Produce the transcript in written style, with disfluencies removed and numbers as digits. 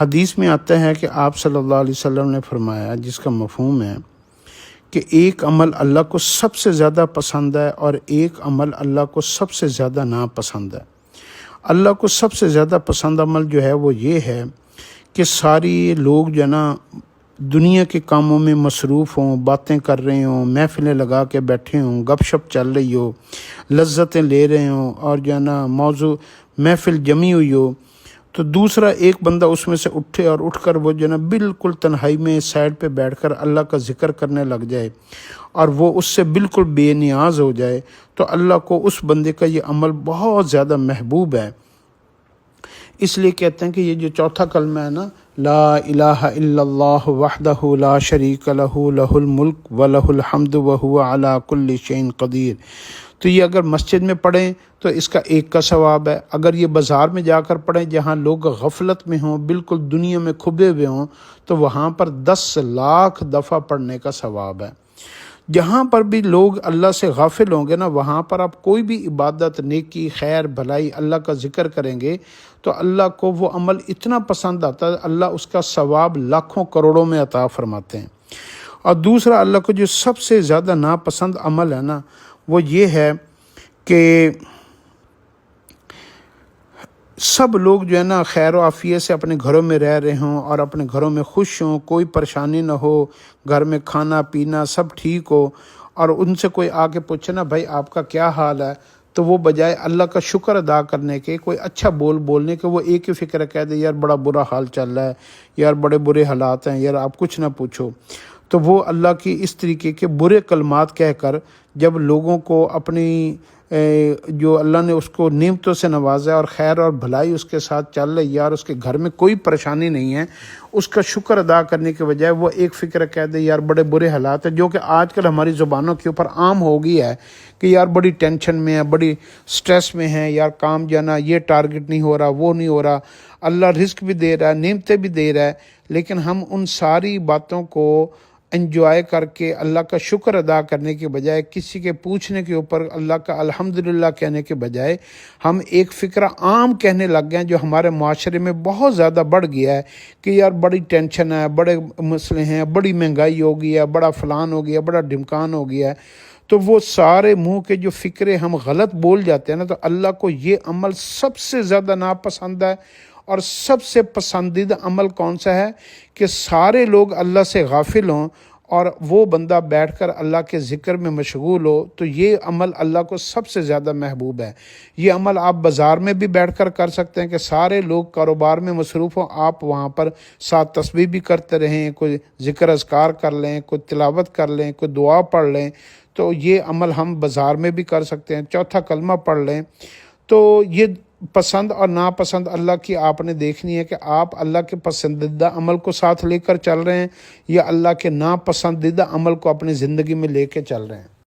حدیث میں آتا ہے کہ آپ صلی اللہ علیہ وسلم نے فرمایا، جس کا مفہوم ہے کہ ایک عمل اللہ کو سب سے زیادہ پسند ہے اور ایک عمل اللہ کو سب سے زیادہ ناپسند ہے۔ اللہ کو سب سے زیادہ پسند عمل جو ہے وہ یہ ہے کہ ساری لوگ جو ہے نا دنیا کے کاموں میں مصروف ہوں، باتیں کر رہے ہوں، محفلیں لگا کے بیٹھے ہوں، گپ شپ چل رہی ہو، لذتیں لے رہے ہوں، اور جو ہے نا موضوع محفل جمی ہوئی ہو، تو دوسرا ایک بندہ اس میں سے اٹھے اور اٹھ کر وہ جو ہے نا بالکل تنہائی میں سائڈ پہ بیٹھ کر اللہ کا ذکر کرنے لگ جائے اور وہ اس سے بالکل بے نیاز ہو جائے، تو اللہ کو اس بندے کا یہ عمل بہت زیادہ محبوب ہے۔ اس لیے کہتے ہیں کہ یہ جو چوتھا کلمہ ہے نا، لا الہ الا اللہ وحدہ لا شریک لہ لہ الملک ولہ الحمد وہو علی کل شیء قدیر، تو یہ اگر مسجد میں پڑھیں تو اس کا ایک کا ثواب ہے، اگر یہ بازار میں جا کر پڑھیں جہاں لوگ غفلت میں ہوں، بالکل دنیا میں کھبے ہوئے ہوں، تو وہاں پر 10 لاکھ دفعہ پڑھنے کا ثواب ہے۔ جہاں پر بھی لوگ اللہ سے غافل ہوں گے نا، وہاں پر آپ کوئی بھی عبادت، نیکی، خیر، بھلائی، اللہ کا ذکر کریں گے تو اللہ کو وہ عمل اتنا پسند آتا ہے، اللہ اس کا ثواب لاکھوں کروڑوں میں عطا فرماتے ہیں۔ اور دوسرا اللہ کو جو سب سے زیادہ ناپسند عمل ہے نا، وہ یہ ہے کہ سب لوگ جو ہے نا خیر و عافیت سے اپنے گھروں میں رہ رہے ہوں اور اپنے گھروں میں خوش ہوں، کوئی پریشانی نہ ہو، گھر میں کھانا پینا سب ٹھیک ہو، اور ان سے کوئی آ کے پوچھے نا بھائی آپ کا کیا حال ہے، تو وہ بجائے اللہ کا شکر ادا کرنے کے، کوئی اچھا بولنے کے، وہ ایک ہی فکر کہہ دے یار بڑا برا حال چل رہا ہے، یار بڑے برے حالات ہیں، یار آپ کچھ نہ پوچھو، تو وہ اللہ کی اس طریقے کے برے کلمات کہہ کر جب لوگوں کو اپنی جو اللہ نے اس کو نعمتوں سے نوازا اور خیر اور بھلائی اس کے ساتھ چل رہی ہے اور اس کے گھر میں کوئی پریشانی نہیں ہے، اس کا شکر ادا کرنے کے بجائے وہ ایک فکر کہہ دے یار بڑے برے حالات ہیں، جو کہ آج کل ہماری زبانوں کے اوپر عام ہو گئی ہے کہ یار بڑی ٹینشن میں ہے، بڑی سٹریس میں ہے، یار کام جانا، یہ ٹارگٹ نہیں ہو رہا، وہ نہیں ہو رہا، اللہ رزق بھی دے رہا ہے، نعمتیں بھی دے رہا ہے، لیکن ہم ان ساری باتوں کو انجوائے کر کے اللہ کا شکر ادا کرنے کے بجائے، کسی کے پوچھنے کے اوپر اللہ کا الحمدللہ کہنے کے بجائے، ہم ایک فکرہ عام کہنے لگ گئے ہیں جو ہمارے معاشرے میں بہت زیادہ بڑھ گیا ہے کہ یار بڑی ٹینشن ہے، بڑے مسئلے ہیں، بڑی مہنگائی ہو گئی ہے، بڑا فلان ہو گیا، بڑا ڈھمکان ہو گیا ہے، تو وہ سارے منہ کے جو فکرے ہم غلط بول جاتے ہیں نا، تو اللہ کو یہ عمل سب سے زیادہ ناپسند ہے۔ اور سب سے پسندیدہ عمل کون سا ہے کہ سارے لوگ اللہ سے غافل ہوں اور وہ بندہ بیٹھ کر اللہ کے ذکر میں مشغول ہو، تو یہ عمل اللہ کو سب سے زیادہ محبوب ہے۔ یہ عمل آپ بازار میں بھی بیٹھ کر کر سکتے ہیں کہ سارے لوگ کاروبار میں مصروف ہوں، آپ وہاں پر ساتھ تسبیح بھی کرتے رہیں، کوئی ذکر اذکار کر لیں، کوئی تلاوت کر لیں، کوئی دعا پڑھ لیں، تو یہ عمل ہم بازار میں بھی کر سکتے ہیں۔ چوتھا کلمہ پڑھ لیں، تو یہ پسند اور ناپسند اللہ کی آپ نے دیکھنی ہے کہ آپ اللہ کے پسندیدہ عمل کو ساتھ لے کر چل رہے ہیں یا اللہ کے ناپسندیدہ عمل کو اپنی زندگی میں لے کے چل رہے ہیں۔